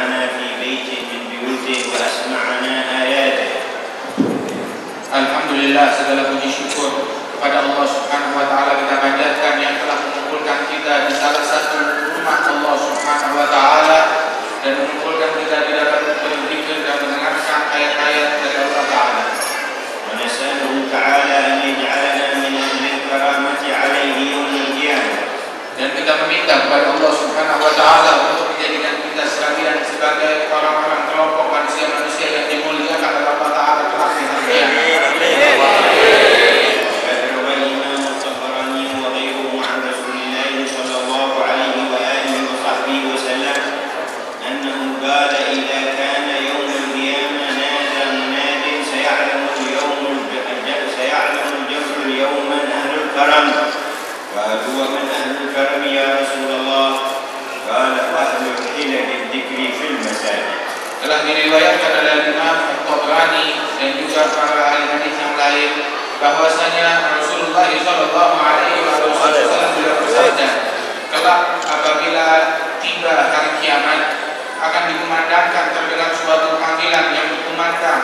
جمعنا في بيت من بيوته وأسمعنا آياته. Alhamdulillah, segala puji syukur kepada Allah Subhanahu wa taala kita panjatkan yang telah mengumpulkan kita di salah satu rumah Allah Subhanahu wa taala dan mengumpulkan kita di dalam berzikir dan mendengarkan ayat-ayat dari Allah taala. Wa nas'aluhu ta'ala an yaj'alana min ahli al-karamati 'alaihi yawm al-qiyamah. Dan kita meminta kepada Allah Subhanahu wa taala untuk menjadikan kita sekalian sebagai orang-orang kelompok manusia-manusia yang dimuliakan oleh Allah taala kelak di hari kiamat. وهو من أهل الكرم يا رسول الله قال أهل الحلل الذكر في المساجد. Telah diriwayatkan oleh Imam At-Tabrani dan juga para ahli hadis yang lain bahwasanya Rasulullah sallallahu alaihi wasallam bersabda, kelak apabila tiba hari kiamat akan dikumandangkan terdengar suatu panggilan yang berkumandang,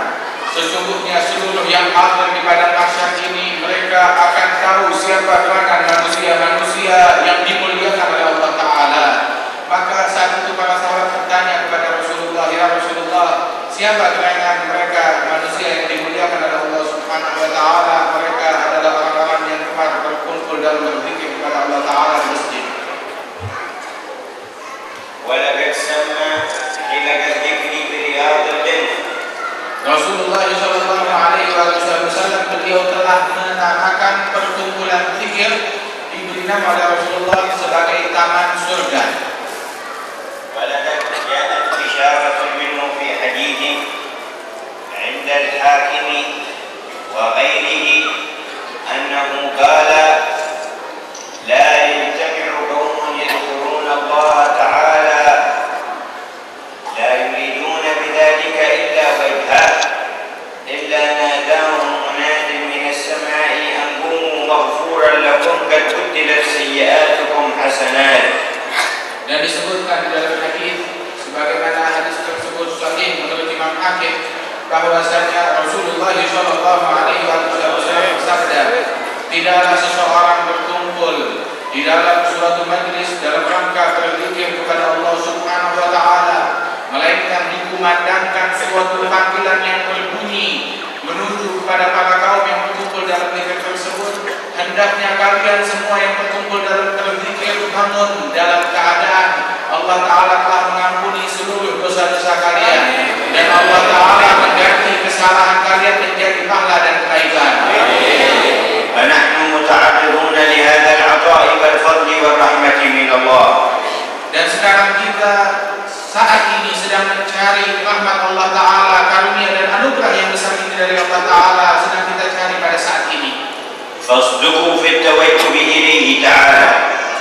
sesungguhnya seluruh yang hadir di padang mahsyar ini mereka akan tahu siapa kalangan manusia-manusia yang dimuliakan oleh Allah Ta'ala. Maka saat itu para sahabat bertanya kepada Rasulullah, ya Rasulullah, siapa kalangan mereka manusia yang dimuliakan oleh Allah Subhanahu wa taala? Mereka adalah orang-orang yang kemarin berkumpul dalam berzikir kepada Allah Ta'ala di masjid. Walaqad samma hilal dzikri bi riyadil jannah. Rasulullah sallallahu alaihi wasallam beliau telah menamakan perkumpulan zikir diberi nama oleh Rasulullah sebagai taman surga. ولقد جاءت إشارة منه في حديث عند الحاكم وغيره أنه قال لا يجتمع قوم يذكرون الله تعالى لا يريدون بذلك إلا وجهه إلا ناداهم مناد من السماء أن قوموا مغفورا لكم قد بدلت سيئاتكم حسنات. Dan disebutkan di dalam hadis sebagaimana hadis tersebut sahih menurut Imam Hakim bahwasanya Rasulullah sallallahu alaihi wasallam bersabda, tidaklah seseorang berkumpul di dalam suatu majlis dalam rangka berzikir kepada Allah Subhanahu wa taala melainkan dikumandangkan suatu panggilan yang berbunyi menuju kepada para kaum yang berkumpul dalam zikir tersebut, hendaknya kalian semua yang berkumpul dalam berzikir bangun dalam keadaan Allah Ta'ala telah mengampuni seluruh dosa-dosa kalian dan Allah Ta'ala mengganti kesalahan kalian menjadi pahala dan kebaikan. فنحن متعرضون لهذا العطاء والفضل والرحمة من الله. Dan sekarang kita saat ini sedang mencari rahmat Allah Ta'ala, karunia dan anugerah yang besar ini dari Allah Ta'ala sedang kita cari pada saat ini. فاصدقوا في التوجه إليه تعالى.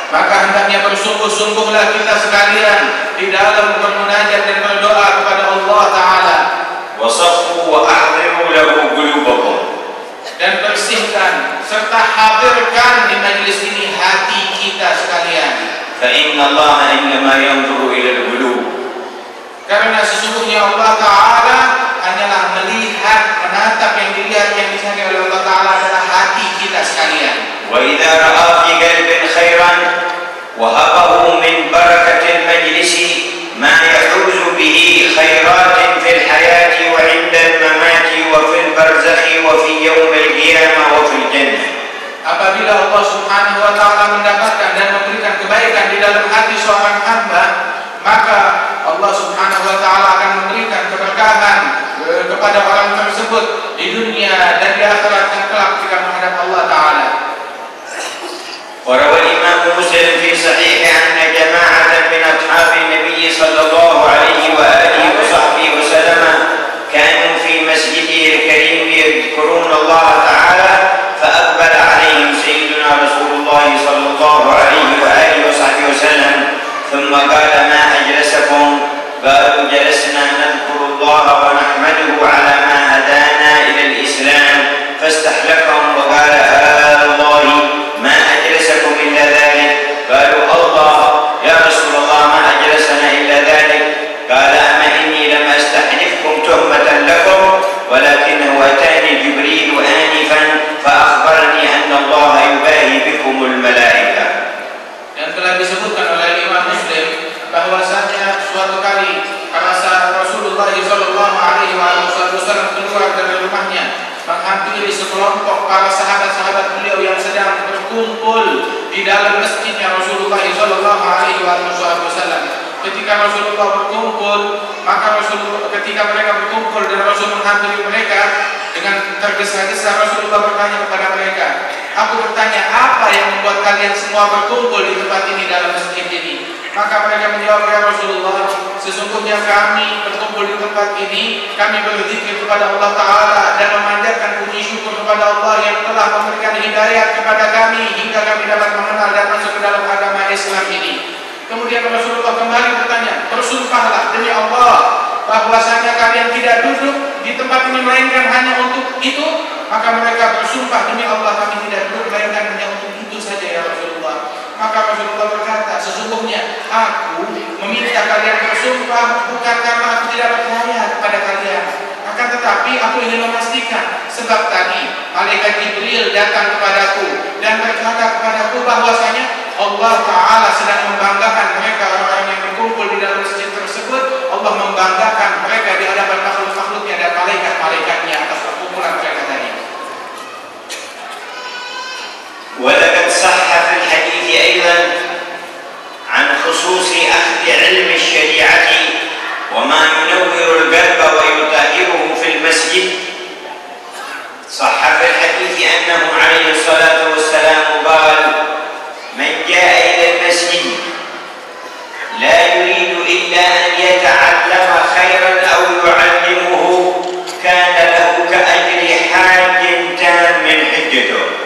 Maka hendaknya bersungguh-sungguhlah kita sekalian di dalam bermunajat dan berdoa kepada Allah Ta'ala. وصفوا وأحضروا له قلوبكم. Dan bersihkan serta hadirkan di majlis ini hati kita sekalian. فإن الله إنما ينظر إلى القلوب. Karena sesungguhnya Allah Ta'ala hanyalah melihat, menatap yang dilihat yang disangka oleh Allah Ta'ala adalah hati kita sekalian. وإذا رأى في قلب خيرا وهبه من بركة المجلس ما يحوز به خيرات في الحياة وعند الممات وفي البرزخ وفي يوم القيامة وفي الجنة. Apabila Allah Subhanahu wa taala mendapatkan dan memberikan kebaikan di dalam hati seorang hamba, maka Allah Subhanahu wa taala akan memberikan keberkahan kepada orang tersebut di dunia dan di akhirat dan kelak ketika menghadap Allah Ta'ala. وروى الإمام مسلم في صحيحه أن جماعة من أصحاب النبي صلى الله عليه وآله وصحبه وسلم كانوا في مسجده الكريم يذكرون الله تعالى فأقبل عليهم سيدنا رسول الله صلى الله عليه وآله وصحبه وسلم ثم قال ما أجلسكم؟ قالوا جلسنا نذكر الله ونحمده على ما هدانا إلى الإسلام فاستحلفهم وقال الله ما أجلسكم إلا ذلك. قالوا الله يا رسول الله ما أجلسنا إلا ذلك. قال Rasulullah sallallahu alaihi wasallam. Ketika Rasulullah berkumpul, maka ketika mereka berkumpul dan Rasul menghampiri mereka dengan tergesa-gesa, Rasulullah bertanya kepada mereka, "Aku bertanya, apa yang membuat kalian semua berkumpul di tempat ini dalam masjid ini?" Maka mereka menjawab, "Ya Rasulullah, sesungguhnya kami berkumpul di tempat ini, kami berzikir kepada Allah Ta'ala dan memanjatkan puji syukur kepada Allah yang telah memberikan hidayah kepada kami hingga kami dapat mengenal dan masuk ke dalam agama Islam ini." Kemudian Rasulullah kembali bertanya, "Bersumpahlah demi Allah bahwasanya kalian tidak duduk di tempat ini melainkan hanya untuk itu." Maka mereka bersumpah, "Demi Allah kami tidak duduk melainkan hanya untuk itu saja ya Rasulullah." Maka Rasulullah berkata, "Sesungguhnya aku meminta kalian bersumpah bukan karena aku tidak percaya kepada kalian, akan tetapi aku ingin memastikan, sebab tadi malaikat Jibril datang kepadaku dan berkata kepadaku bahwasanya Allah Ta'ala sedang membanggakan mereka orang-orang yang berkumpul di dalam masjid tersebut. Allah membanggakan mereka di hadapan makhluk-makhluknya dan malaikat-malaikatnya atas perkumpulan mereka tadi." ولقد صح في الحديث أيضا عن خصوص أخذ علم الشريعة وما ينور القلب ويطهره في المسجد. صح في الحديث أنه عليه الصلاة والسلام قال: "من جاء إلى المسجد لا يريد إلا أن يتعلم خيرا أو يعلمه كان له كأجر حاج تام حجته."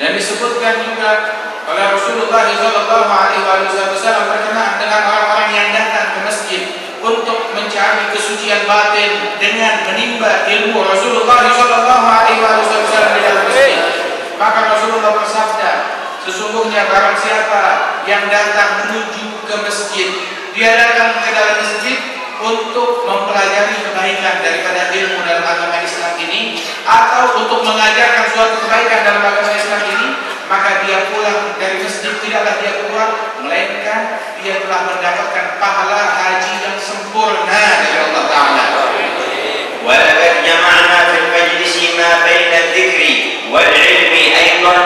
Dan disebutkan juga oleh Rasulullah SAW berkenaan dengan orang-orang yang datang ke masjid untuk mencari kesucian batin dengan menimba ilmu Rasulullah SAW di dalam masjid. Maka Rasulullah bersabda, "Sesungguhnya barang siapa yang datang menuju ke masjid, dia datang ke dalam masjid untuk mempelajari kebaikan daripada ilmu dalam agama Islam ini, atau untuk mengajarkan suatu kebaikan dalam agama Islam ini, maka dia pulang dari masjid tidaklah dia keluar melainkan dia telah mendapatkan pahala haji yang sempurna dari Allah Ta'ala." ولقد جمعنا في المجلس ما بين الذكر والعلم أيضا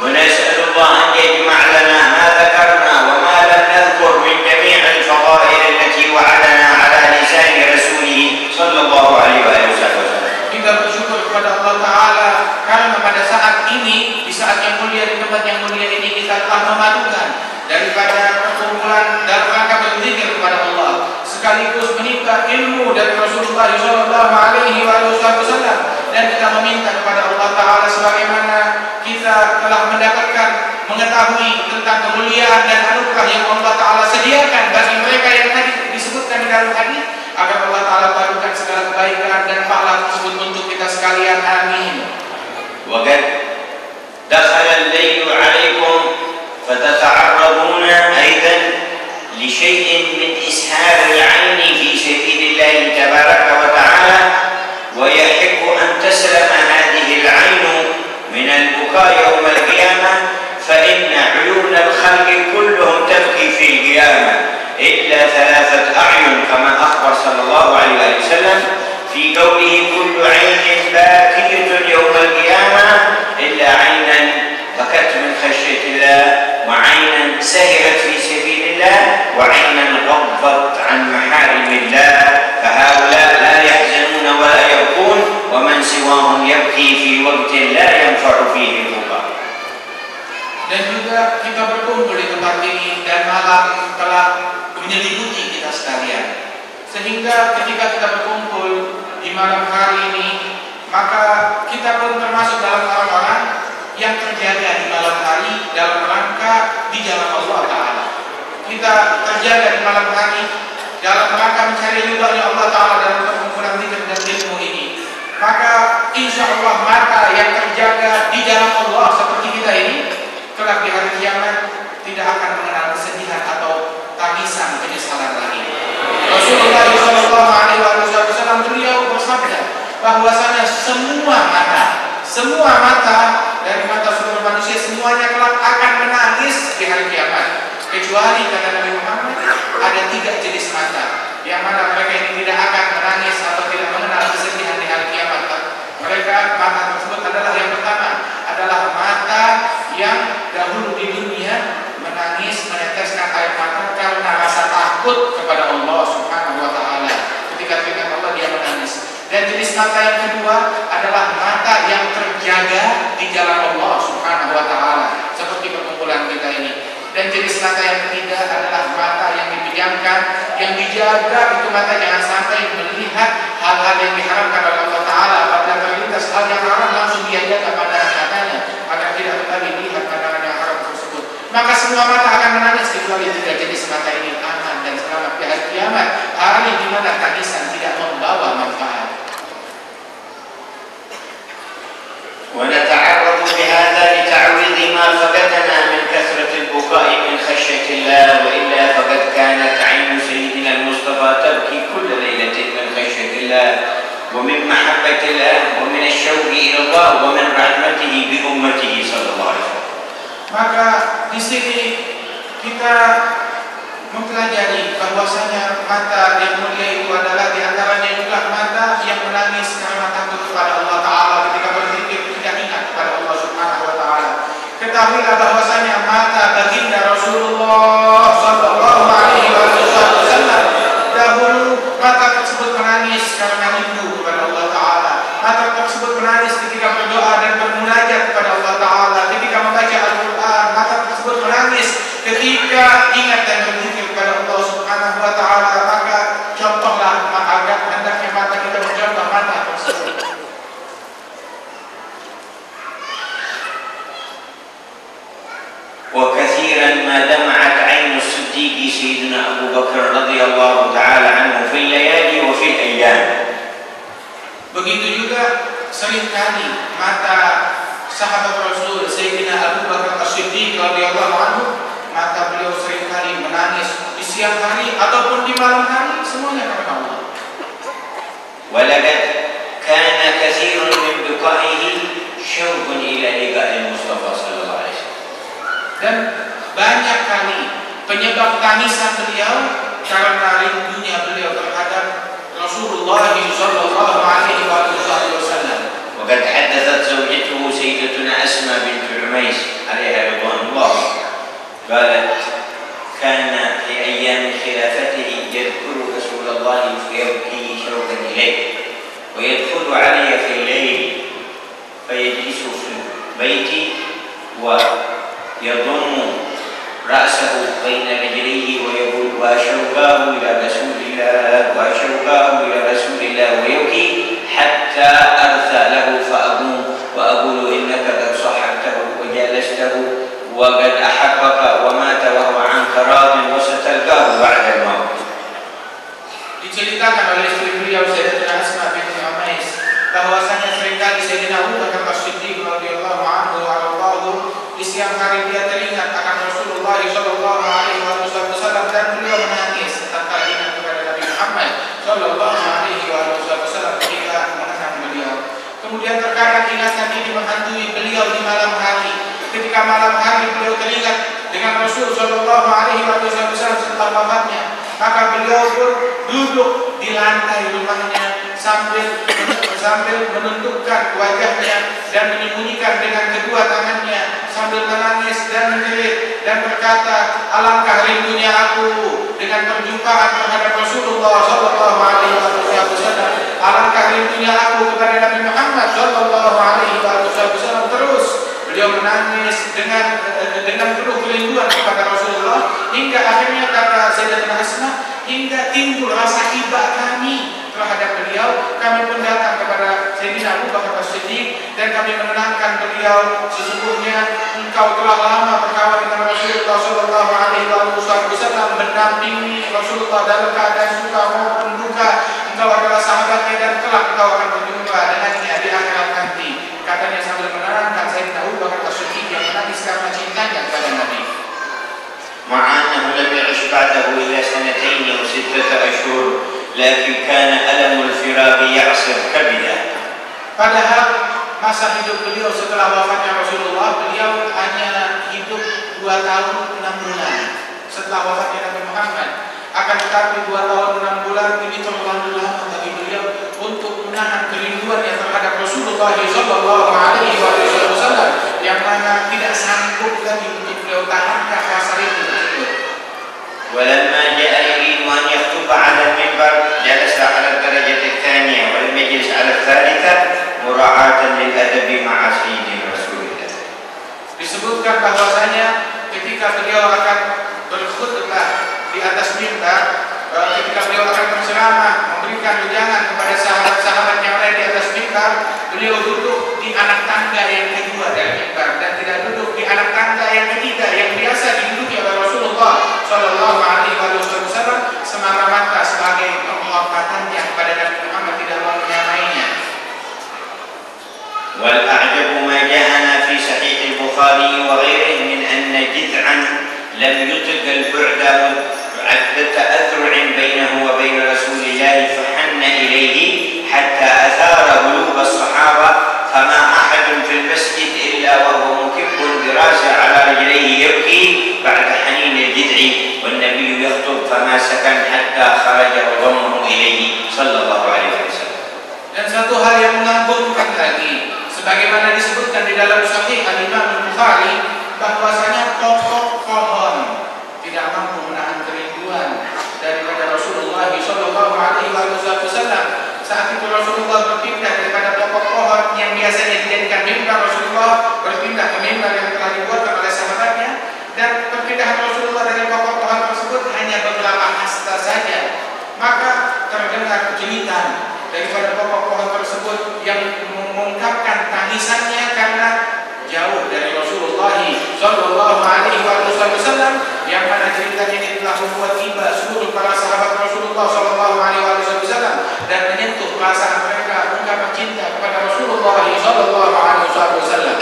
ونسأل الله أن يجمع لنا ما ذكرنا وما لم نذكر من جميع الفضائل التي وعدنا على لسان رسوله صلى الله عليه وسلم. Kita bersyukur kepada Allah Ta'ala karena pada saat ini, di saat yang mulia, di tempat yang mulia ini, kita telah memadukan daripada perkumpulan dalam rangka berzikir kepada Allah, sekaligus menimba ilmu dari Rasulullah SAW, dan kita meminta kepada Allah Ta'ala sebagaimana kita telah mendapatkan mengetahui tentang kemuliaan dan anugerah yang Allah Ta'ala sediakan bagi mereka yang tadi disebutkan di dalam hadis, agar Allah Ta'ala padukan segala kebaikan dan pahala tersebut untuk kita sekalian. Amin. وقد دخل الليل عليكم فتتعرضون أيضا لشيء من إسهال العين في سبيل الله تبارك وتعالى، ويحب أن تسلم هذه العين من البكاء يوم القيامة، فإن عيون الخلق كلهم تبكي في القيامة إلا 3 أعين كما أخبر صلى الله عليه وسلم في قوله: "كل عين باكية يوم القيامة إلا عينا بكت من خشية الله، وعينا سهرت في سبيل الله، وعينا غضت عن محارم الله، فهؤلاء لا يحزنون ولا يبكون، ومن سواهم يبكي في وقت لا ينفع فيه البكاء." Dan juga kita berkumpul di tempat ini dan malam telah menyelimuti kita sekalian, sehingga ketika kita berkumpul di malam hari ini, maka kita pun termasuk dalam orang-orang yang terjaga di malam hari dalam rangka di jalan Allah Ta'ala. Kita terjaga di malam hari dalam rangka mencari ridha Allah Ta'ala dalam perkumpulan zikir dan ilmu ini. Maka insya Allah mata yang terjaga di jalan Allah seperti kita ini, kelak di hari kiamat tidak akan mengenal kesedihan atau tangisan penyesalan lagi. Rasulullah SAW beliau bersabda bahwasanya semua mata dari mata seluruh manusia semuanya kelak akan menangis di hari kiamat, kecuali kata Nabi Muhammad ada 3 jenis mata yang mana mereka ini tidak akan menangis atau tidak mengenal kesedihan di hari kiamat. Mereka mata tersebut adalah yang pertama adalah mata yang dahulu di dunia takut kepada Allah Subhanahu wa taala. Ketika teringat Allah dia menangis. Dan jenis mata yang kedua adalah mata yang terjaga di jalan Allah Subhanahu wa taala, seperti perkumpulan kita ini. Dan jenis mata yang ketiga adalah mata yang dipejamkan, yang dijaga itu mata jangan sampai melihat hal-hal yang diharamkan oleh Allah taala. Pada terlintas hal yang haram langsung dia jaga pandangan matanya agar tidak kembali melihat pandangan yang haram tersebut. Maka semua mata akan menangis kecuali tiga jenis mata ini aman dan selamat di hari kiamat, hari di mana tangisan tidak membawa manfaat. ونتعرض بهذا لتعويض ما فقدنا من كثرة البكاء من خشية الله، وإلا فقد كانت عين سيدنا المصطفى تبكي كل ليلة من خشية الله ومن محبة الله ومن الشوق إلى الله ومن رحمته بأمته صلى الله عليه وسلم. Maka di sini kita mempelajari bahwasanya mata yang mulia itu adalah diantaranya juga mata yang menangis karena takut kepada Allah Taala ketika berpikir tidak ingat kepada Allah Subhanahu Wa Taala. Ketahuilah bahwasanya mata baginda Rasulullah Sallallahu Alaihi Wasallam dahulu mata tersebut menangis karena rindu kepada Allah Taala. Mata tersebut menangis ketika berdoa dan bermunajat kepada Allah Taala. Ketika membaca Al-Quran, mata tersebut menangis ketika ingat dan berzikir kepada Allah Subhanahu Wa Taala. Maka contohlah agar hendaknya mata kita mencontoh mata tersebut. وكثيرا ما دمعت عين الصديق سيدنا أبو بكر رضي الله تعالى عنه في الليالي وفي الأيام. Begitu juga seringkali mata sahabat Rasul Sayyidina Abu Bakar As-Siddiq radhiyallahu anhu, mata beliau seringkali menangis di siang hari ataupun di malam hari, semuanya karena Allah. ولقد كان كثير من بكائه شوق إلى لقاء المصطفى صلى الله عليه وسلم. Dan banyak kali penyebab tangisan beliau karena rindunya beliau terhadap Rasulullah sallallahu alaihi wasallam. وقد حدثت زوجته سيدتنا أسماء بنت عميس عليها رضوان الله، قالت كان في أيام خلافته يذكر رسول الله فيبكي شوقا إليه ويدخل علي في الليل فيجلس في البيت ويضم رأسه بين رجليه ويقول وشوقاه إلى رسول الله وشوقاه إلى رسول الله ويبكي حتى أرثى له فأقوم وأقول إنك قد صحبته وجالسته وقد أحبك ومات وهو عنك راض وستلقاه بعد الموت. Diceritakan oleh istri beliau Sayyidatina Asma binti Umais bahwasanya seringkali Sayyidina Abu Bakar As-Siddiq radhiyallahu anhu di siang hari dia teringat akan Rasulullah sallallahu alaihi wasallam dan beliau menangis tanpa ingat kepada Nabi Muhammad sallallahu alaihi wasallam ketika mengenang beliau. Kemudian terkadang ingatan ini menghantui beliau di malam hari. Ketika malam hari beliau teringat dengan Rasul sallallahu alaihi wasallam setelah wafatnya, maka beliau pun duduk di lantai rumahnya sambil menundukkan wajahnya dan menyembunyikan dengan kedua tangannya sambil menangis dan menjerit dan berkata, alangkah rindunya aku dengan perjumpaan terhadap Rasulullah sallallahu alaihi wasallam, alangkah rindunya aku kepada Nabi Muhammad sallallahu alaihi wasallam. Terus beliau menangis dengan penuh kerinduan kepada Rasulullah hingga akhirnya kata Sayyidatina Asma, hingga timbul rasa iba kami terhadap beliau. Kami pun datang kepada Sayyidina Abu Bakar As-Siddiq dan kami menenangkan beliau, sesungguhnya engkau telah lama berkawan dengan Rasulullah sallallahu alaihi wasallam, mendampingi Rasulullah dalam keadaan suka maupun duka. Engkau adalah sahabatnya dan kelak engkau akan berjumpa dengannya di akhirat nanti. Katanya sambil menenangkan Sayyidina Abu Bakar As-Siddiq yang menangis karena cintanya kepada Nabi. مع أنه لم يعش بعده إلا 2 أو 6 أشهر، لكن كان ألم الفراق يعصر كبده. Padahal masa hidup beliau setelah wafatnya Rasulullah, beliau hanya hidup 2 tahun 6 bulan setelah wafatnya Nabi Muhammad. Akan tetapi 2 tahun 6 bulan ini terlalu lama bagi beliau untuk menahan kerinduannya terhadap Rasulullah sallallahu alaihi wasallam yang mana tidak sanggup lagi untuk beliau tahan rasa rindu tersebut. ولما جاء يريد عصيد رسول الله. Disebutkan bahwasanya ketika beliau akan berkhutbah di atas mimbar, ketika beliau akan berceramah memberikan wejangan kepada sahabat-sahabat yang lain di atas mimbar, beliau duduk di anak tangga yang kedua dari mimbar dan tidak duduk di anak tangga yang ketiga yang biasa diduduki oleh Rasulullah Shallallahu Alaihi Wasallam semata-mata sebagai penghormatannya kepada Nabi Muhammad, tidak mau menyamainya. والأعجب ما جاءنا في صحيح البخاري وغيره من أن جذعا لم يطق البعد عدة أذرع بينه وبين رسول الله فحن إليه حتى أثار قلوب الصحابة فما أحد في المسجد إلا وهو مكب براسه على رجليه يبكي بعد حنين الجذع والنبي يخطب فما سكن حتى خرج وضمه إليه صلى الله عليه وسلم. Dan satu hal yang mengagumkan lagi, sebagaimana disebutkan di dalam Sahih Al-Imam Al-Bukhari, bahwasanya pokok pohon tidak mampu menahan kerinduan daripada Rasulullah Shallallahu Alaihi Wasallam. Saat itu Rasulullah berpindah daripada pokok pohon yang biasanya dijadikan mimbar, Rasulullah berpindah ke mimbar yang telah dibuat oleh sahabatnya, dan perpindahan Rasulullah dari pokok pohon tersebut hanya beberapa hasta saja. Maka terdengar jeritan daripada pokok pohon tersebut yang mengungkapkan tangisannya karena jauh dari Rasulullah Shallallahu Alaihi Wasallam, yang mana cerita ini telah membuat iba seluruh para sahabat Rasulullah Shallallahu Alaihi Wasallam dan menyentuh perasaan mereka ungkapan cinta kepada Rasulullah Shallallahu Alaihi Wasallam.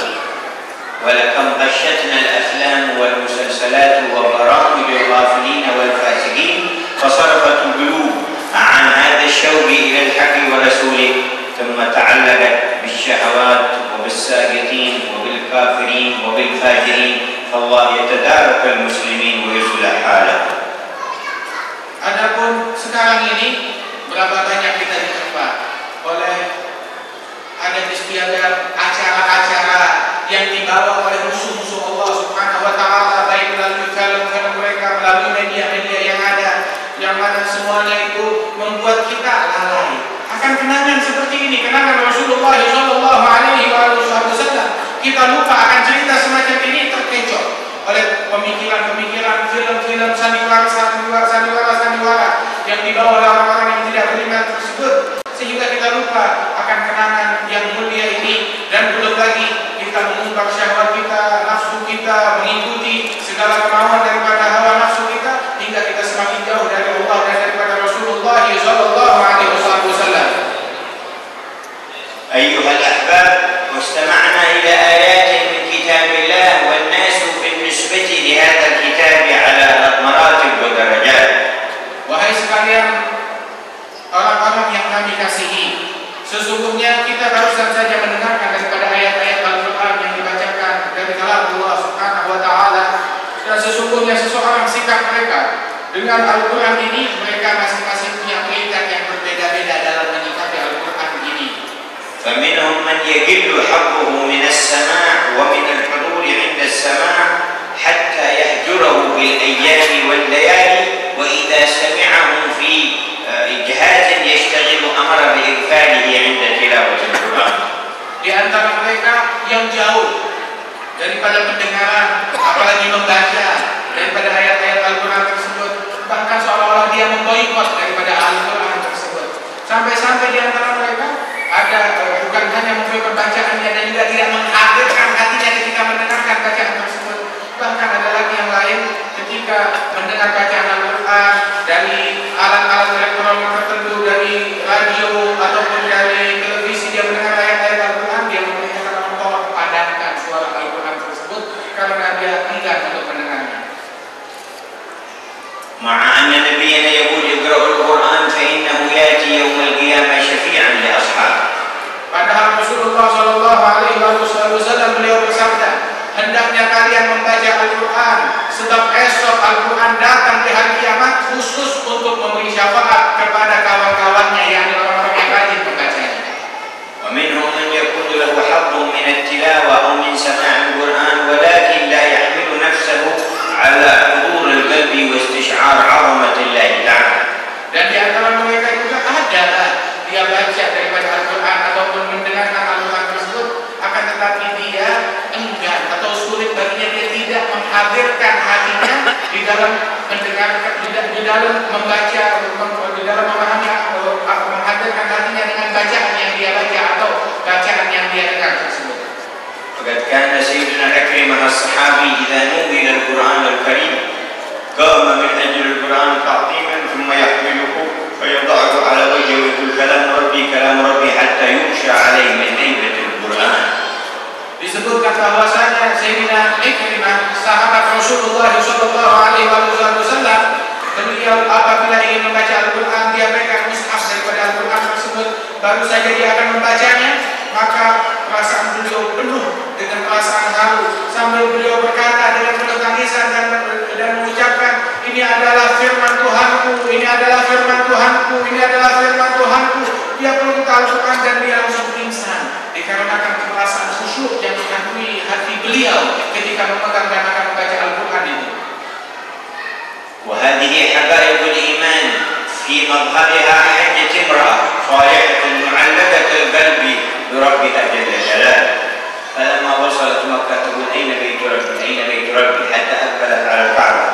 ولكم غشتنا الأفلام والمسلسلات وبرامج الغافلين والفاسقين فصرفت القلوب عن هذا الشوق إلى الحق ورسوله ثم تعلقت بالشهوات وبالساقطين وبالكافرين وبالفاجرين فالله يتدارك المسلمين ويصلح حالهم. Adapun sekarang ini berapa banyak kita dijumpa oleh ada istiadat acara-acara yang dibawa oleh musuh-musuh Allah Subhanahu wa taala, baik melalui film-film mereka, melalui media-media yang ada, yang mana semuanya itu membuat kita lalai akan kenangan seperti ini, kenangan Rasulullah Shallallahu Alaihi Wasallam. Kita lupa akan cerita semacam ini, terkecoh oleh pemikiran-pemikiran film-film sandiwara yang dibawa oleh orang-orang yang tidak beriman tersebut, sehingga kita lupa akan kenangan yang mulia ini. Dan belum lagi kita mengungkap syahwat kita, nafsu kita, mengikuti segala kemauan daripada hawa nafsu kita, hingga kita semakin jauh dari Allah dan daripada Rasulullah Shallallahu Alaihi Wasallam. أيها الأحباب، واستمعنا إلى آيات من كتاب الله والناس بالنسبة لهذا الكتاب على مراتب ودرجات. Wahai sekalian orang-orang yang kami kasihi, sesungguhnya kita barusan saja mendengarkan daripada ayat-ayat Al-Quran yang dibacakan dari kalam Allah Subhanahu wa taala, dan sesungguhnya seseorang sikap mereka dengan Al-Quran ini, mereka masing-masing punya peringkat yang berbeda-beda dalam menyikapi Al-Quran ini. فمنهم من يقل حظه من السماع ومن الحضور عند السماع حتى يهجره بالأيام والليالي وإذا سمعه في جهاز يشتغل أمر بإغفاله عند تلاوة القرآن. Di antara mereka yang jauh daripada pendengaran, apalagi membaca daripada ayat-ayat Al-Quran tersebut, bahkan seolah-olah dia memboikot daripada Al-Quran tersebut. Sampai-sampai di antara mereka ada bukan hanya memboikot bacaannya dan juga tidak menghadirkan hatinya ketika mendengarkan bacaan tersebut. Bahkan ada lagi yang lain, ketika mendengar bacaan Al-Quran dari alat-alat elektronik tertentu, dari radio ataupun dari televisi, dia mendengar ayat-ayat Al-Quran, dia mengingatkan Allah padamkan suara Al-Quran tersebut karena dia enggan untuk mendengarnya. مع أن نبينا يقول اقرأوا القرآن فإنه يأتي يوم القيامة شفيعا لأصحابه. Padahal Rasulullah Shallallahu Alaihi Wasallam beliau bersabda, hendaknya kalian membaca Al-Quran sebab esok Al-Quran datang di hari kiamat khusus untuk memberi syafaat kepada kawan-kawannya, yang orang-orang yang rajin membacanya. ومنهم من يكون له حظ من التلاوة أو من سماع القرآن ولكن لا يحمل نفسه على حضور القلب واستشعار عظمة الله تعالى. Dan di antara mereka juga ada dia baca daripada Al-Quran ataupun mendengarkan Al-Quran tersebut, akan tetapi dalam mendengar, di dalam membaca, di dalam memahami atau menghadirkan hatinya dengan bacaan yang dia baca atau bacaan yang dia dengar tersebut. وقد كان سيدنا عكرمة الصحابي إذا نزل القرآن الكريم قام من أجل القرآن تعظيما ثم يحمله فيضعه على وجهه ويقول كلام ربي حتى يغشى عليه من هيبة القرآن. Disebutkan bahwasanya Sayyidina Ikrimah sahabat Rasulullah sallallahu alaihi wasallam, beliau apabila ingin membaca Al-Qur'an dia pegang mushaf daripada Al-Qur'an tersebut, baru saja dia akan membacanya, maka perasaan beliau penuh dengan perasaan haru sambil beliau berkata dengan penuh tangisan dan mengucapkan, ini adalah firman Tuhanku, ini adalah firman Tuhanku, ini adalah firman Tuhanku. Dia peluk Al-Qur'an dan dia langsung pingsan dikarenakan perasaan khusyuk yang menghantui hati beliau ketika memegang dan akan membaca Al-Qur'an ini. وهذه حقائق الإيمان في مظهرها حجة امرأة صالحة معلقة القلب بربها جل جلاله، فلما وصلت مكة تقول أين بيت ربي أين بيت ربي حتى أقبلت على الكعبة،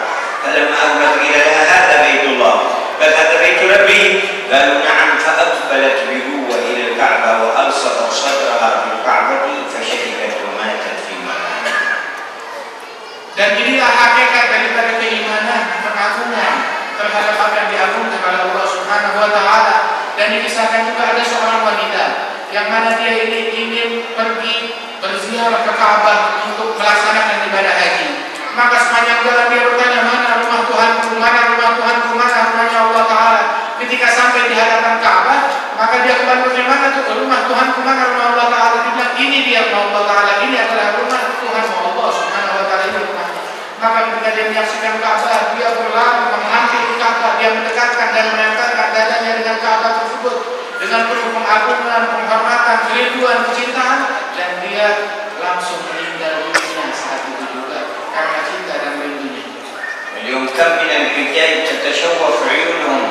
فلما أقبلت قيل لها هذا بيت الله، قال هذا بيت ربي، قالوا نعم، فأقبلت بقوة إلى الكعبة وألصقت صدرها بالكعبة فشهدت وماتت في مكانها. Dan inilah hakikat daripada keimanan, pengagungan terhadap apa yang diagungkan oleh Allah Subhanahu wa taala. Dan dikisahkan juga ada seorang wanita yang mana dia ini ingin pergi berziarah ke Ka'bah untuk melaksanakan ibadah haji. Maka sepanjang jalan dia bertanya, mana rumah Tuhanku, mana rumah Tuhanku, mana rumahnya Allah taala. Ketika sampai di hadapan Ka'bah, maka dia kembali bertanya, mana tuh rumah Tuhanku, mana rumah Allah taala. Dia bilang, ini dia rumah Allah taala, ini adalah rumah Tuhan Allah Subhanahu wa taala, ini rumahnya. Maka ketika dia menyaksikan Ka'bah, dia berlari menghampiri Ka'bah, dia mendekatkan dan menempelkan dadanya dengan Ka'bah tersebut dengan penuh pengagungan, penghormatan, kerinduan, kecintaan, dan dia langsung meninggal dunia saat itu juga karena cinta dan rindunya. اليوم كم من الرجال تتشوف عيونهم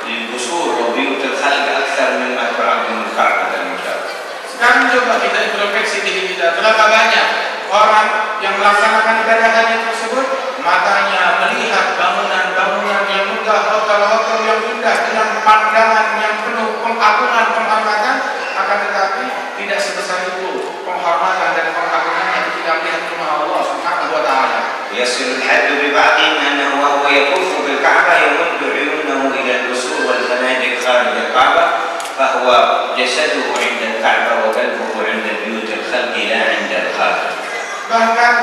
للقصور وبيوت الخلق أكثر مما تعظم الكعبة المشرفة. Sekarang coba kita introspeksi diri kita, berapa banyak orang yang melaksanakan ibadah haji tersebut, matanya melihat bangunan-bangunan yang megah, hotel-hotel yang indah dengan pandangan yang penuh pengagungan, penghormatan, akan tetapi tidak sebesar itu penghormatan dan pengagungan yang kita melihat rumah Allah Subhanahu wa taala. يصل الحد ببعضهم أنه وهو يطوف بالكعبة يمد عيونه إلى القصور والفنادق خارج الكعبة، فهو جسده عند الكعبة وقلبه عند بيوت الخلق لا عند الخالق. Bahkan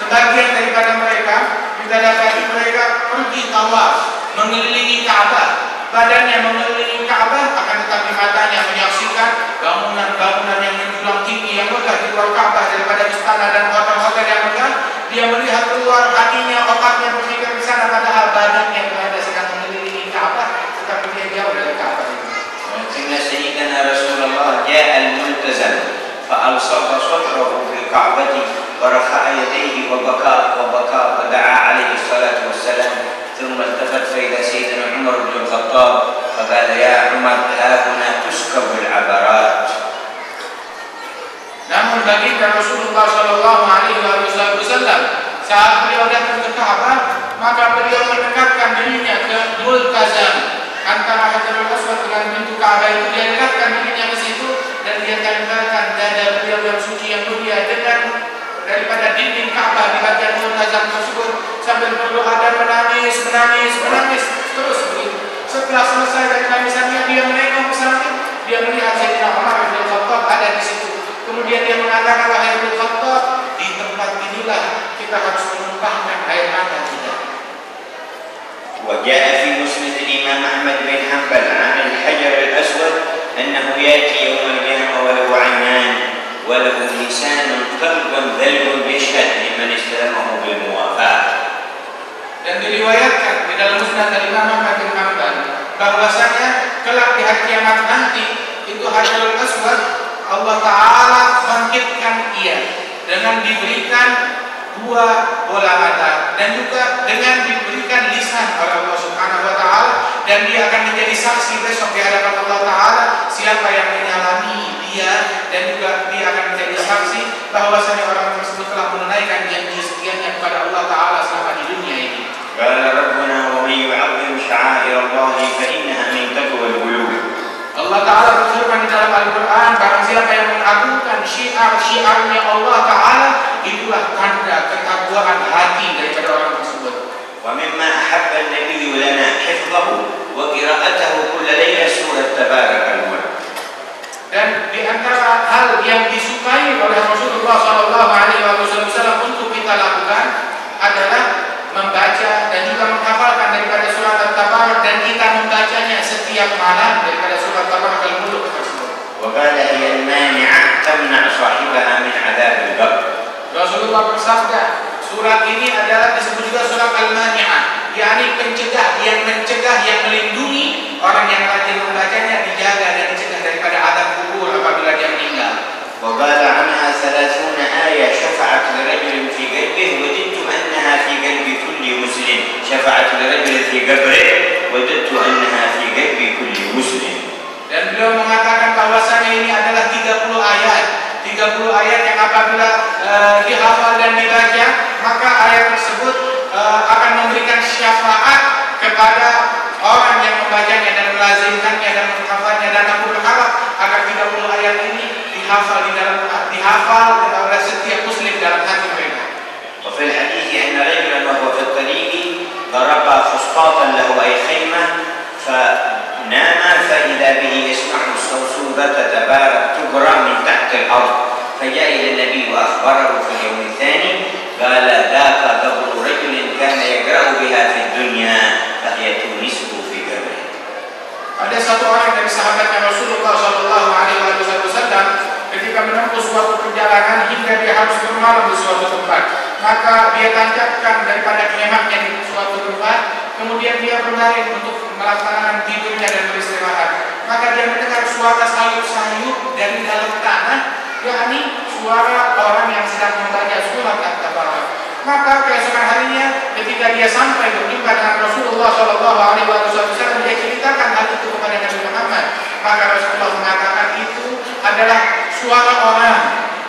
sebagian daripada mereka kita dapati mereka pergi tawaf mengelilingi Ka'bah, badannya mengelilingi Ka'bah, akan tetapi matanya menyaksikan bangunan-bangunan yang menjulang tinggi yang megah di luar Ka'bah daripada istana dan hotel-hotel yang megah. Dia melihat keluar, hatinya, otaknya berpikir di sana, padahal badannya berada sedang mengelilingi Ka'bah, tetapi dia jauh dari Ka'bah itu. ولكن سيدنا رسول الله جاء الملتزم فألصق صدره في الكعبة ورفع يديه وبكى ودعا عليه الصلاة والسلام، ثم التفت فإذا سيدنا عمر بن الخطاب فقال يا عمر ها هنا تسكب العبرات. Namun baginda Rasulullah Shallallahu Alaihi Wasallam saat beliau datang ke Ka'bah, maka beliau mendekatkan dirinya ke Multazam antara Hajarul Aswad dengan pintu Ka'bah itu. Dia dekatkan dirinya ke situ dan dia tempelkan dada beliau yang suci yang mulia dengan daripada dinding Ka'bah di bagian Multazam tersebut sambil berdoa dan menangis terus begitu. Setelah selesai dari tangisannya, dia menengok ke samping, dia melihat Sayyidina Umar bin Khattab ada di situ. Kemudian dia mengatakan, wahai Ibnu Khattab, di tempat inilah kita harus menumpahkan air mata kita. وجاء في مسند الإمام أحمد بن حنبل عن الحجر الأسود أنه يأتي يوم القيامة وله عينان وله لسان طلق ذلب يشهد لمن استلمه بالموافاة. Dan diriwayatkan di dalam musnad Imam Ahmad bin Hanbal bahwasanya kelak di hari kiamat nanti itu Hajarul Aswad Allah Ta'ala bangkitkan ia dengan diberikan dua bola mata dan juga dengan diberikan lisan oleh Allah Subhanahu wa Ta'ala, dan dia akan menjadi saksi besok di hadapan Allah Ta'ala siapa yang menyalami dia, dan juga dia akan menjadi saksi bahwasanya orang tersebut telah menunaikan janji setianya kepada Allah Ta'ala selama di dunia ini. شعائر الله فإنها من تقوى القلوب. Allah Ta'ala berfirman di dalam Al-Quran, barang siapa yang mengagungkan syiar-syiarnya Allah Ta'ala, itulah tanda ketakwaan hati daripada orang tersebut. ومما أحب النبي لنا حفظه وقراءته كل ليلة سورة تبارك الملك. Dan di antara hal yang disukai oleh Rasulullah SAW untuk kita lakukan adalah membaca dan juga menghafalkan daripada surat At-Tabarak, dan kita membacanya setiap malam daripada surat Tabarak al-Mulk tersebut. وقال هي المانعة تمنع صاحبها من عذاب القبر. Rasulullah bersabda, surat ini adalah disebut juga surat Al-Mani'ah, yakni pencegah, yang mencegah, yang melindungi orang yang rajin membacanya, dijaga dan dicegah daripada azab kubur apabila dia meninggal. وقال عنها 30 آية شفعت لرجل في قلبه وجدت أنها في قلب كل مسلم. شفعت لرجل في قبره وجدت أنها في قلب كل مسلم. Dan beliau mengatakan bahwasanya ini adalah 30 ayat. 30 ayat yang apabila dihafal dan dibaca, maka ayat tersebut akan memberikan syafaat kepada orang yang membacanya dan melazimkannya dan menghafalnya. Dan aku berharap agar 30 ayat ini dihafal oleh setiap muslim dalam hati mereka. وفي الحديث أن رجلا وهو في الطريق ضرب فسطاطا له أي خيمة فنام فإذا به يسمع الصوصوبة تبارك تجرى من تحت الأرض فجاء إلى النبي وأخبره في اليوم الثاني قال ذاك قبر رجل كان يقرأ بها في الدنيا فهي تونسه في قبره. Ada satu orang dari sahabatnya Rasulullah SAW ketika menempuh suatu perjalanan hingga dia harus bermalam di suatu tempat, maka dia tancapkan daripada kemahnya di suatu tempat, kemudian dia berbaring untuk melaksanakan tidurnya dan beristirahat. Maka dia mendengar suara sayup-sayup dari dalam tanah, yakni suara orang yang sedang membaca surat At-Tabarak. Maka keesokan harinya ketika dia sampai berjumpa dengan Rasulullah SAW, dia ceritakan hal itu kepada Nabi Muhammad. Maka Rasulullah mengatakan itu adalah suara orang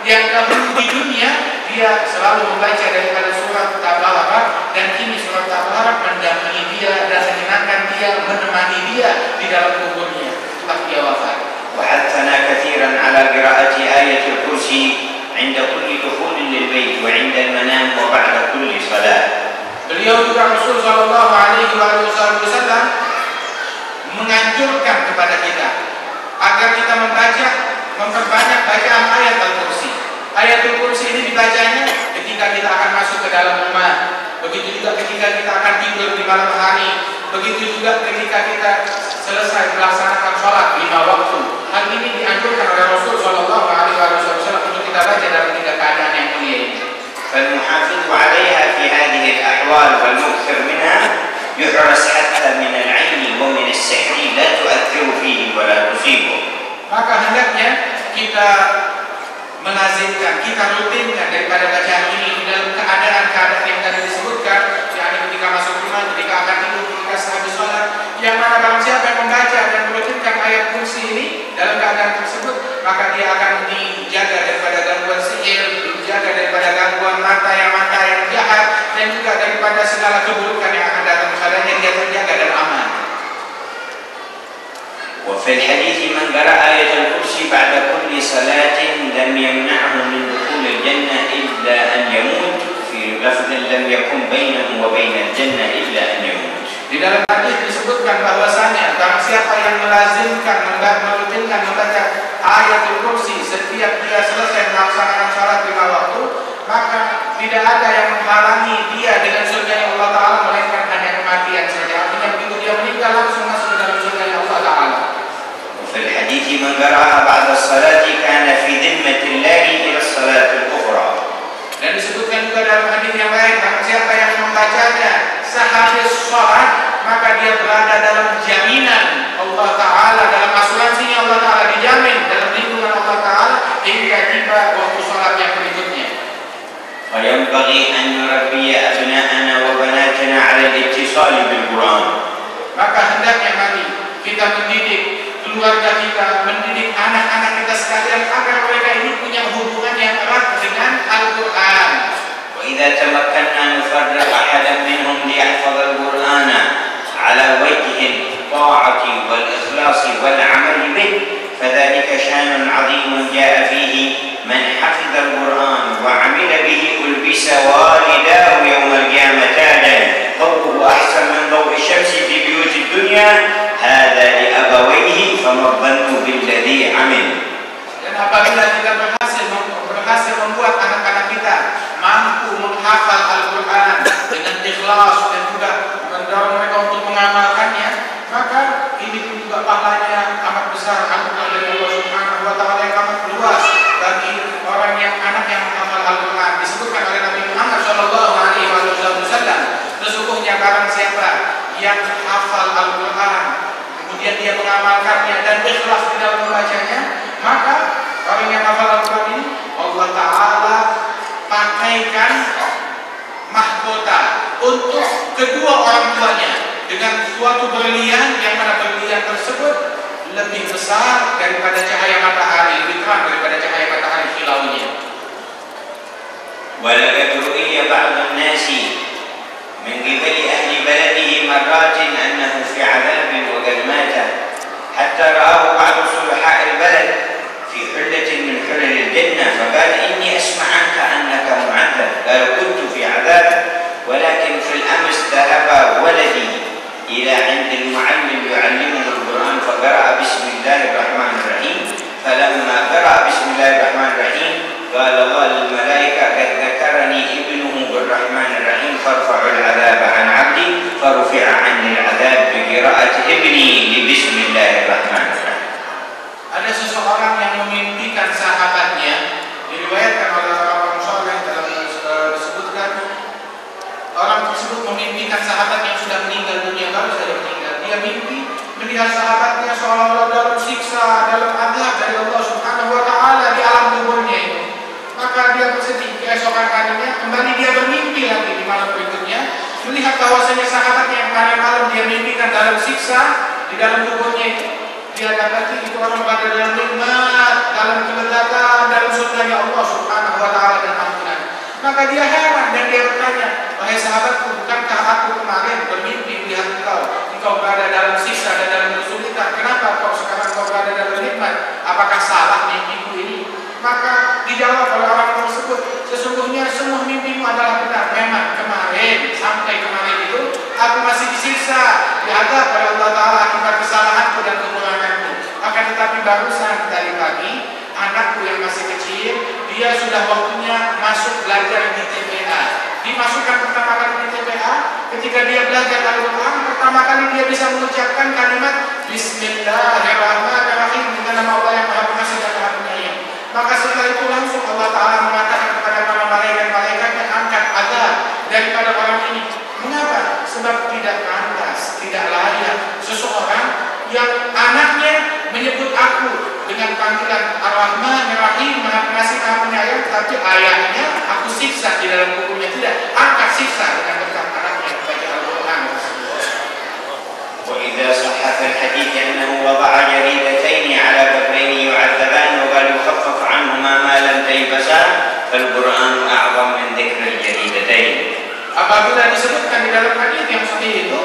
yang dahulu di dunia dia selalu membaca daripada surat Tabarak, dan kini surat Tabarak mendampingi dia dan menyenangkan dia, menemani dia di dalam kuburnya setelah dia wafat. وحثنا كثيرا على قراءة آية الكرسي عند كل دخول للبيت وعند المنام وبعد كل صلاة. Beliau juga Rasul sallallahu alaihi wasallam menganjurkan kepada kita agar kita memperbanyak bacaan ayat Al-Kursi. Ayatul Kursi ini dibacanya ketika kita akan masuk ke dalam rumah, begitu juga ketika kita akan tidur di malam hari, begitu juga ketika kita selesai melaksanakan sholat 5 waktu. Hal ini dianjurkan oleh Rasul sallallahu alaihi wasallam untuk kita baca dalam 3 keadaan yang mulia ini. فالمحافظ عليها في هذه الأحوال والمكثر منها يحرس حتى من العين ومن السحر لا تؤثر فيه ولا تصيبه. Maka hendaknya kita melazimkan, kita rutinkan daripada bacaan ini dalam keadaan-keadaan yang tadi disebutkan, yakni ketika masuk rumah, ketika akan tidur, ketika sehabis sholat, yang mana barang siapa yang membaca dan merutinkan ayat kursi ini dalam keadaan tersebut, maka dia akan dijaga daripada gangguan sihir, dijaga daripada gangguan mata yang jahat, dan juga daripada segala keburukan yang akan datang padanya, dia terjaga dan aman. وفي الحديث من قرأ آية الكرسي بعد كل صلاة لم يمنعه من دخول الجنة إلا أن يموت. في لفظ لم يكن بينه وبين الجنة إلا أن يموت. Di dalam hadis disebutkan bahwasanya barang siapa yang melazimkan, merutinkan membaca ayatul kursi setiap dia selesai melaksanakan salat 5 waktu, maka tidak ada yang menghalangi dia dengan surga Allah Ta'ala, melainkan hanya kematian saja. Artinya begitu dia meninggal langsung masuk ke dalam surga Allah Ta'ala. وفي الحديث من قرأها بعد الصلاة كان في ذمة الله إلى الصلاة الأخرى. Dan disebutkan juga dalam hadis yang lain, barang siapa yang membacanya sehabis sholat, maka dia berada dalam jaminan Allah Ta'ala, dalam asuransinya Allah Ta'ala, dijamin dalam lindungan Allah Ta'ala hingga tiba waktu sholat yang berikutnya. وينبغي أن نربي أبناءنا وبناتنا على الاتصال بالقرآن. Maka hendaknya mari kita mendidik keluarga kita, mendidik anak-anak kita sekalian agar mereka ini punya hubungan yang erat dengan Al-Quran. وإذا تمكنا نفرق أحدا منهم ليحفظ القرآن على بالطاعة والإخلاص والعمل به، فذلك شان عظيم جاء فيه: من حفظ القرآن وعمل به ألبس والداه يوم القيامة تاجا ضوءه أحسن من ضوء الشمس في بيوت الدنيا، هذا لأبويه فما الظن بالذي عمل. Dan apabila kita berhasil membuat anak-anak kita mampu menghafal Al-Quran dengan ikhlas dan juga mendorong mereka untuk mengamalkannya, maka ini pun juga pahalanya amat besar, anugerah dari Allah Subhanahu wa Ta'ala yang amat luas bagi orang yang anak yang menghafal Al-Quran. Disebutkan oleh Nabi Muhammad Shallallahu Alaihi Wasallam, sesungguhnya barang siapa yang hafal Al-Quran, kemudian dia mengamalkannya dan ikhlas di dalam membacanya, maka orang yang hafal Al-Quran ini Allah Ta'ala pakaikan mahkota untuk kedua orang tuanya dengan suatu berlian, yang mana berlian tersebut lebih besar daripada cahaya matahari, lebih terang daripada cahaya matahari kilaunya. ولقد رؤي بعض الناس من قبل أهل بلده مرات أنه في عذاب وقد مات، حتى رآه بعض صلحاء البلد في حلة من حلل الجنة، فقال: إني أسمع عنك أنك معذب. قال: كنت في عذاب، ولكن في الأمس ذهب ولدي إلى عند المعلم يعلمه القرآن فقرأ بسم الله الرحمن الرحيم، فلما قرأ بسم الله الرحمن الرحيم قال الله للملائكة: قد ذكرني ابنه بالرحمن الرحيم فارفعوا العذاب عن عبدي، فرفع عني العذاب بقراءة ابني بسم الله الرحمن الرحيم. Ada seseorang yang memimpikan sahabatnya, diriwayatkan oleh orang soleh dalam disebutkan orang tersebut memimpikan sahabat yang sudah meninggal dunia, baru saja meninggal. Dia mimpi melihat sahabatnya seolah-olah dalam siksa, dalam azab dari Allah Subhanahu wa Ta'ala di alam kuburnya itu. Maka dia bersedih. Keesokan harinya kembali dia bermimpi lagi di malam berikutnya, melihat bahwasanya sahabatnya yang kemarin malam dia mimpikan dalam siksa di dalam kuburnya itu, dia dapati itu orang berada dalam nikmat, dalam kelezatan, dalam surganya Allah Subhanahu wa Ta'ala dan ampunan. Maka dia heran dan dia bertanya: wahai sahabatku, bukankah aku kemarin bermimpi melihat engkau berada dalam siksa dan dalam kesulitan? Kenapa sekarang kau berada dalam nikmat? Apakah salah mimpiku ini? Maka dijawab oleh orang tersebut: sesungguhnya semua mimpimu adalah benar. Memang kemarin, sampai kemarin itu aku masih disiksa, diadab oleh Allah Ta'ala akibat kesalahanku dan kekuranganku. Akan tetapi barusan tadi pagi, anakku yang masih kecil, dia sudah waktunya masuk belajar di TPA. Dimasukkan pertama kali di TPA, ketika dia belajar Al-Quran, pertama kali dia bisa mengucapkan kalimat Bismillahirrahmanirrahim dengan nama Allah yang Maha Pengasih dan Maha Penyayang. Maka setelah itu langsung Allah Ta'ala mengatakan kepada para malaikat-malaikatnya, angkat azab daripada orang ini. Mengapa? Sebab tidak pantas, tidak layak seseorang yang anaknya menyebut aku dengan panggilan Ar-Rahman Ar-Rahim, Maha Pengasih Maha Penyayang, tapi ayahnya aku siksa di dalam kuburnya. Tidak, angkat siksa dengan berkat anaknya membaca Al-Quran. وإذا صح في الحديث أنه وضع جريدتين على بابين يعذبان وقال يخفف عنهما ما لم تيبسا، فالقرآن أعظم من ذكر الجريدتين. Apabila disebutkan di dalam hadis yang sahih itu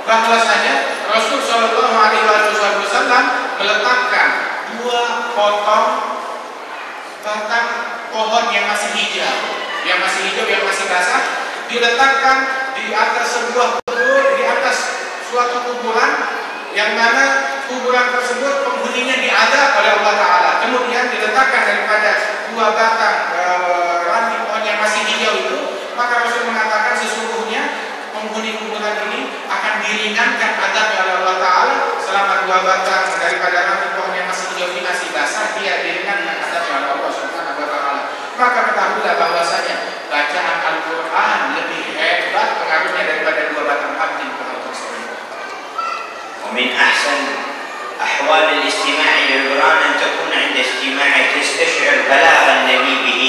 bahwasanya Rasul Shallallahu Alaihi Wasallam meletakkan dua potong batang pohon yang masih hijau, yang masih basah, diletakkan di atas sebuah kubur, di atas suatu kuburan, yang mana kuburan tersebut penghuninya diadab oleh Allah Ta'ala. Kemudian diletakkan daripada dua batang ranting pohon yang masih hijau itu, maka Rasul mengatakan sesungguhnya penghuni kuburan ini akan diringankan adabnya oleh Allah Ta'ala selama dua batang daripada ranting pohon yang masih hijau ini masih basah, dia diringankan adabnya oleh Allah Subhanahu wa Ta'ala. Maka ketahuilah bahwasanya bacaan Al-Quran lebih hebat pengaruhnya daripada dua batang ranting pohon tersebut. ومن أحسن أحوال الاستماع للقرآن أن تكون عند استماعك تستشعر بلاغ النبي به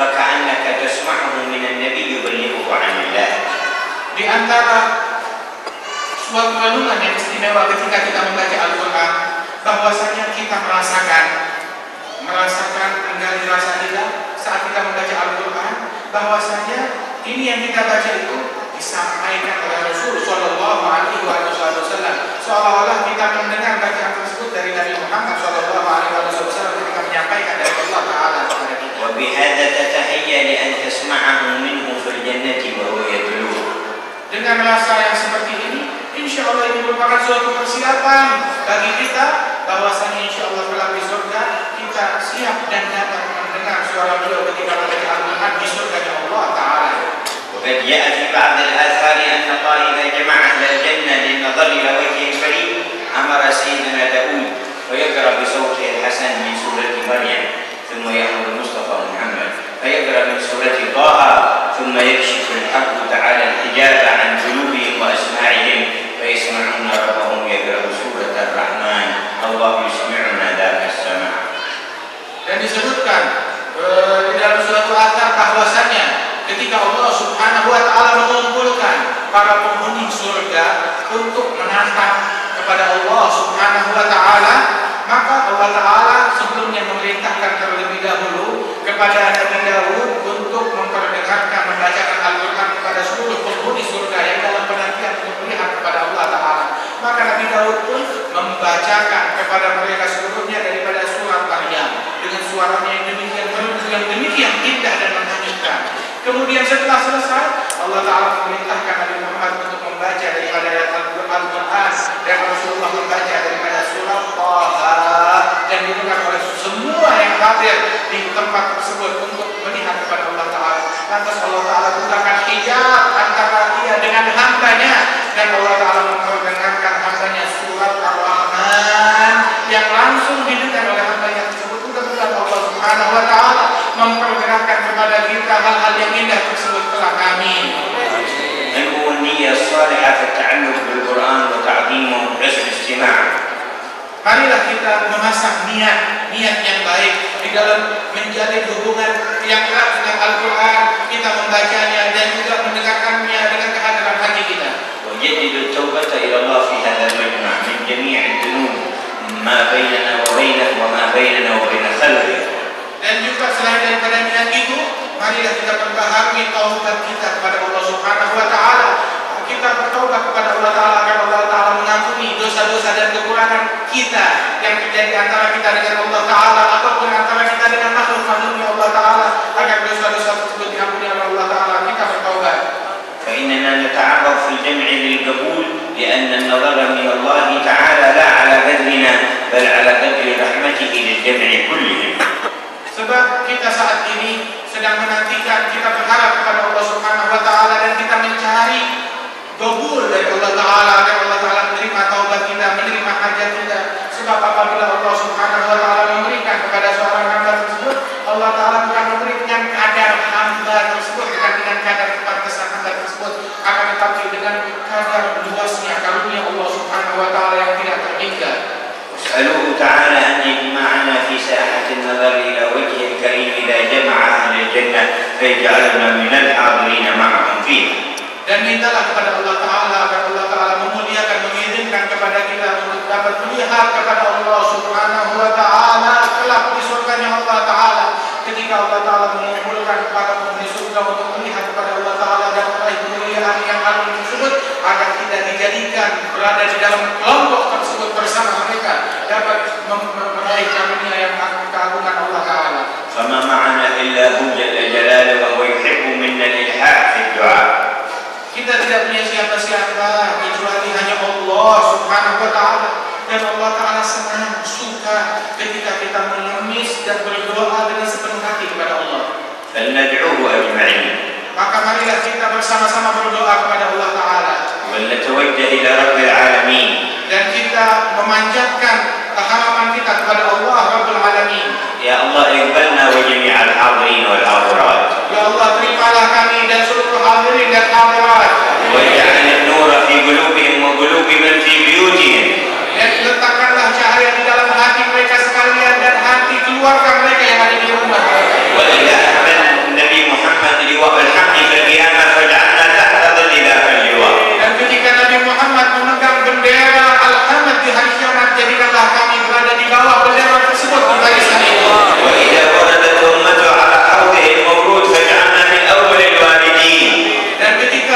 فكأنك تسمعه من النبي يبلغه عن الله. Di antara suatu renungan yang istimewa ketika kita membaca Al-Quran, bahwasanya kita merasakan menggali rasa kita saat kita membaca Al-Quran, bahwasanya ini yang kita baca itu disampaikan oleh Rasul Shallallahu Alaihi Wasallam, seolah-olah merupakan suatu persiapan bagi kita bahwasanya insyaallah kelak di surga kita siap dan dapat mendengar suara beliau ketika membaca Al-Quran di surga Allah Ta'ala. وقد جاء في بعض الآثار أن الله إذا جمع أهل الجنة للنظر إلى وجهه الكريم أمر سيدنا داود ويقرأ بصوته الحسن من سورة مريم ثم يأمر المصطفى محمد فيقرأ من سورة طه ثم يكشف الحق تعالى الحجاب عن قلوبهم وأسماعهم فيسمعون ربهم يقرأ سورة الرحمن الله يسمعنا ذاك السماع. Dan disebutkan di dalam suatu athar bahwasanya ketika Allah Subhanahu wa Ta'ala mengumpulkan para penghuni surga untuk menatap kepada Allah Subhanahu wa Ta'ala, maka Allah Ta'ala sebelumnya memerintahkan terlebih dahulu kepada Nabi Daud untuk memperdengarkan membacakan Al-Quran kepada seluruh penghuni surga yang dalam penantian untuk melihat kepada Allah Ta'ala. Maka Nabi Daud pun membacakan kepada mereka seluruhnya daripada surat Maryam dengan suaranya yang demikian indah dan menghanyutkan. Kemudian setelah selesai, Allah Ta'ala memerintahkan Nabi Muhammad untuk membaca daripada ayat Al-Quran dan Rasulullah membaca daripada surat Taha dan didengar oleh semua yang hadir di tempat tersebut untuk melihat kepada Allah Ta'ala. Lantas Allah Ta'ala bukakan hijab antara dia dengan hambanya dan Allah Ta'ala memperdengarkan hambanya surat Ar-Rahman yang langsung didengar oleh hambanya tersebut. Mudah-mudahan Allah Subhanahu wa Ta'ala memperdengarkan kepada kita hal-hal yang indah tersebut kelak. Amin. النية الصالحة في التعلق بالقرآن وتعظيمه وحسن استماع. Marilah kita memasang niat yang baik di dalam menjalin hubungan yang erat dengan Al-Quran, kita membacanya dan juga mendengarkannya dengan kehadiran hati kita. ويجدد التوبة إلى الله في هذا المجمع من جميع الذنوب ما بيننا وبينه وما بيننا وبين خلقه. Dan juga selain daripada niat itu, marilah kita perbaharui taubat kita kepada Allah Subhanahu wa Ta'ala. Kita bertaubat kepada Allah Ta'ala agar Allah Ta'ala mengampuni dosa-dosa dan kekurangan kita yang terjadi antara kita dengan Allah Ta'ala ataupun antara kita dengan makhluk-makhluknya Allah Ta'ala agar dosa-dosa tersebut diampuni oleh Allah Ta'ala. Kita bertaubat. فإننا نتعرض في الجمع للقبول لأن النظر من الله تعالى لا على قدرنا بل على قدر رحمته للجمع كلهم. Sebab kita saat ini sedang menantikan, kita berharap kepada Allah Subhanahu wa Ta'ala dan kita mencari kabul dari Allah Ta'ala agar Allah Ta'ala menerima taubat kita, menerima hajat kita. Sebab apabila Allah Subhanahu wa Ta'ala memberikan kepada seorang hamba tersebut, Allah Ta'ala bukan memberikan kadar hamba tersebut, bukan dengan kadar kepantasan hamba tersebut, akan tetapi dengan kadar luasnya karunia Allah Subhanahu wa Ta'ala yang tidak terhingga. اسألوه تعالى أن يجمعنا في ساحة النظر إلى وجه الكريم إذا جمع أهل الجنة فيجعلنا من الحاضرين معهم فيه. Dan mintalah kepada Allah Ta'ala agar Allah Ta'ala memuliakan, mengizinkan kepada kita untuk dapat melihat kepada Allah Subhanahu wa Ta'ala kelak di surganya Allah Ta'ala. Ketika Allah Ta'ala mengumpulkan para penghuni surga untuk melihat kepada Allah Ta'ala dan meraih kemuliaan yang agung tersebut, agar kita dijadikan berada di dalam kelompok tersebut bersama mereka dapat meraih karunia yang keagungan Allah Ta'ala. فما معنا إلا هو جل جلاله وهو يحب منا الإلحاح في الدعاء. Kita tidak punya siapa-siapa kecuali hanya Allah Subhanahu wa Ta'ala, dan Allah Ta'ala senang, suka ketika kita mengemis dan berdoa dengan sepenuh hati kepada Allah. فلندعوه أجمعين. Maka marilah kita bersama-sama berdoa kepada Allah Ta'ala. ولنتوجه إلى رب العالمين. Dan kita memanjatkan harapan kita kepada Allah Rabbul Alamin. Ya Allah, iqbalna wa jami' al-hadirin wal hadirat. Ya Allah, terimalah kami dan seluruh hadirin dan hadirat. Waj'al an-nura fi qulubihim wa qulubi man fi buyutihim. Dan letakkanlah cahaya di dalam hati mereka sekalian dan hati keluarga mereka yang ada di rumah. Wa ila Nabi Muhammad liwa al-hamd fil qiyamah faj'alna tahta dhilli al-liwa. Dan ketika Nabi Muhammad memegang bendera al-hamd di hari kiamat, jadikanlah kami berada di bawah bendera tersebut di barisan itu. Wa idza waradat ummatu ala hawdihi al-mawrud faj'alna min awwal al-walidin. Dan ketika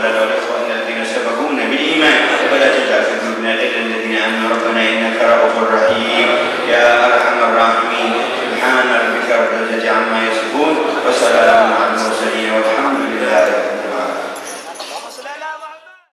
dan